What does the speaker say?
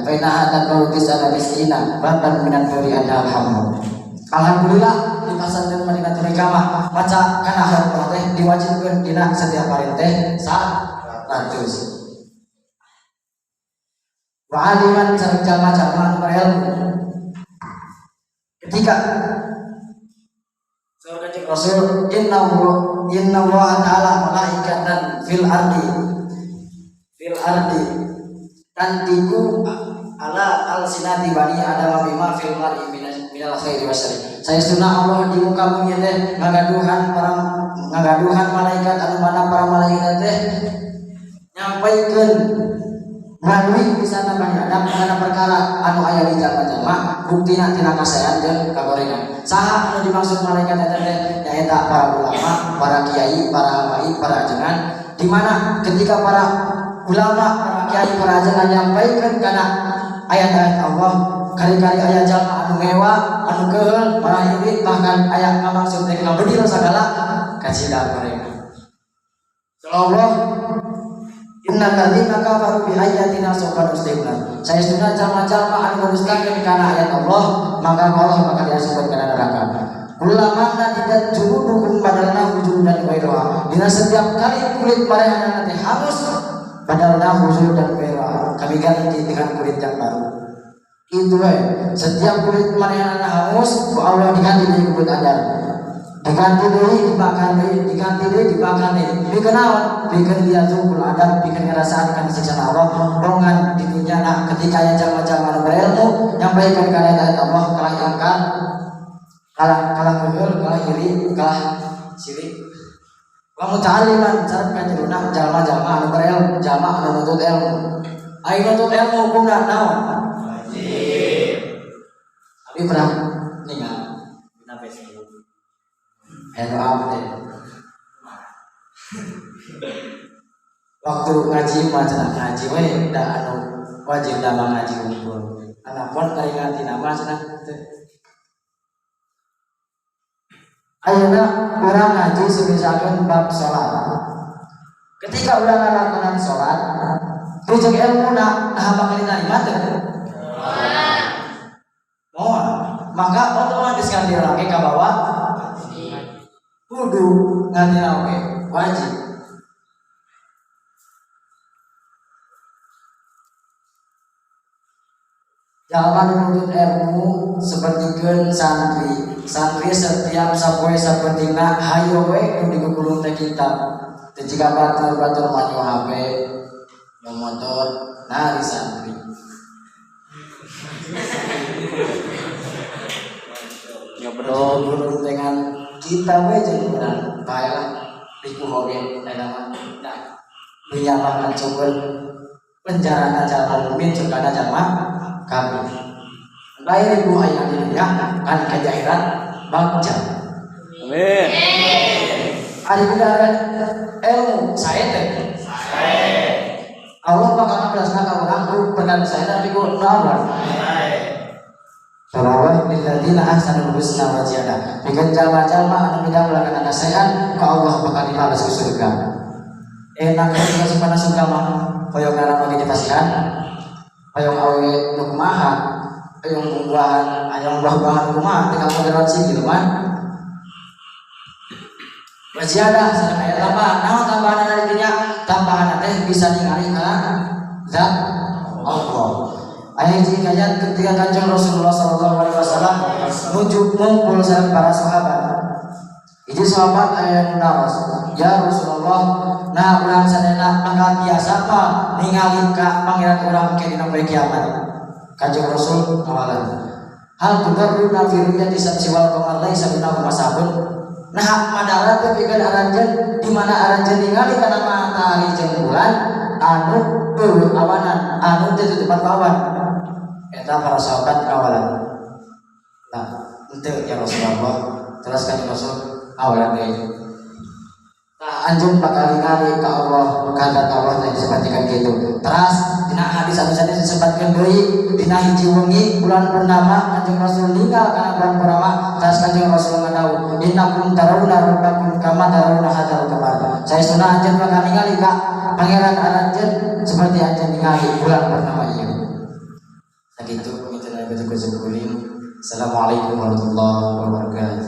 Faina hatta kautis ala miskina baban minan duri ada alhamdulillah. Alhamdulillah di pasantren Madinatul Iqamah maca kana hareup teh diwajibkeun dina setiap hari teh 100. Wa aliman sareng jama-jama anu berilmu. Ketika surga jeung Rasul inna Allah ta'ala malaikatan fil ardi tantiku ala al-sinati bani Adam bima fil mar'i minal khairi wasyari. Saya sunah Allah di muka bumi teh ngagaduhan malaikat anu mana para malaikat teh nyampaikeun melalui pisana bani Adam kana perkara anu aya di jalma-jalma buktina tina kasayan jeung kagorengan. Saha anu dimaksud malaikat eta teh nyaeta para ulama, para kiai, para habaib, para ajengan, di mana ketika para ulama, para kiai, para ajengan nyampaikeun kana ayat-ayat Allah, kali-kali ayat jalma anu mewah, anu keul, para hirit, bahkan ayat ngamaksud teh ngabedil sagala kacida gorengan. Allah innal ladzina kafaru bi ayatina sawfa nuslimun. Saya sudah jalma-jalma anu mendustakeun kana ayat Allah, maka Allah bakal diasupkeun kana neraka. Ulama tidak jurudukum badalna wujudan ghairaha. Dina setiap kali kulit marehanana teh hangus, badalna wujudan ghairaha. Kami ganti dengan kulit yang baru. Itu setiap kulit marehanana hangus, ku Allah diganti dengan kulit anyar. Diganti deui dibakar deui, diganti deui dibakar deui. Dikenaon? Bikin dia zukul adab, bikin ngerasaan kan siksaan Allah. Dongan di dunia nah ketika ya jalma-jalma berilmu nyampaikan kana ayat Allah kalah angka, kalah kudul, kalah iri, kalah sirik. Wa muta'alliman sareng kanjuruna jalma-jalma anu berilmu, jalma anu nuntut ilmu. Ai nuntut ilmu hukumna naon? Wajib. Abi pernah ningal dina Facebook. Hello update. Waktu ngaji macam ngaji we da anu wajib da ngaji unggul. Anapun kali nganti nama cenah teh. Ayeuna urang ngaji sebisakeun bab salat. Ketika urang ngalakonan salat, tujung ilmuna nah bakal diterima teh. Moal. Maka otomatis ganti lagi ka bawah. Kudu ganti lagi wajib. Jalma nuntut ilmu sapertikeun santri setiap sapoe sapentingna hayo we nu digugulung teh kitab. Teu jiga batur mah HP, nyawa motor, nah di santri. Ya betul guru dengan kita we jeung urang baelah riku hoge eta mah. Nah, dunya mah hancurkeun penjara jalma mukmin surgana jalma kami. Baik ibu ayah di dunia kan kejairan bagja. Amin. Ari kudaran ilmu saya teh. Allah bakal ngabelasna ka urang ku perkara saya tapi ku naon. Salawat lilladzina ahsanul husna wa ziyadah. Bikin jalma-jalma anu midamelakeun kasayan ka Allah bakal dibalas ke surga. Enak ka supana surga mah hoyong ngaran bagi dipasihan. Hoyong awe nu kumaha? Hoyong buah-buahan kumaha teh moderasi gitu man. Wa ziyadah sareng aya tambahan. Naon tambahan dari dinya? Tambahan teh bisa ningali ka zat Allah. Ayat ini kajian ketika Kanjeng Rasulullah SAW menuju ngumpul sareng para sahabat. Itu sahabat ayat nawas. Ya Rasulullah, nah urang sadayana mangga biasa mah ningali ka pangeran urang ke dina poe kiamat. Kanjeng Rasul awalan. Hal tudarruna fi ru'yati samsi wal qamar laisa bainahu masabun. Nah madarat teh pikeun aranjeun di mana aranjeun ningali kana matahari jeung bulan anu teu awanan, anu teu tutupan awan. Eta para sahabat kawalan. Nah, henteu ya Rasulullah. Terus kan Rasul awalan deui. Nah, anjeun bakal ningali ka Allah, kehendak Allah teh disebutkeun kitu. Terus dina hadis anu sanes disebutkeun deui dina hiji wengi bulan purnama Kanjeng Rasul ninggal kana bulan purnama. Terus Kanjeng Rasul ngadawuh, "Innakum tarawna rabbakum kama tarawna hadzal qamar." Saya sunah anjeun bakal ningali ka pangeran aranjeun seperti anjeun ningali bulan purnama ieu. kuring. Assalamualaikum warahmatullahi wabarakatuh.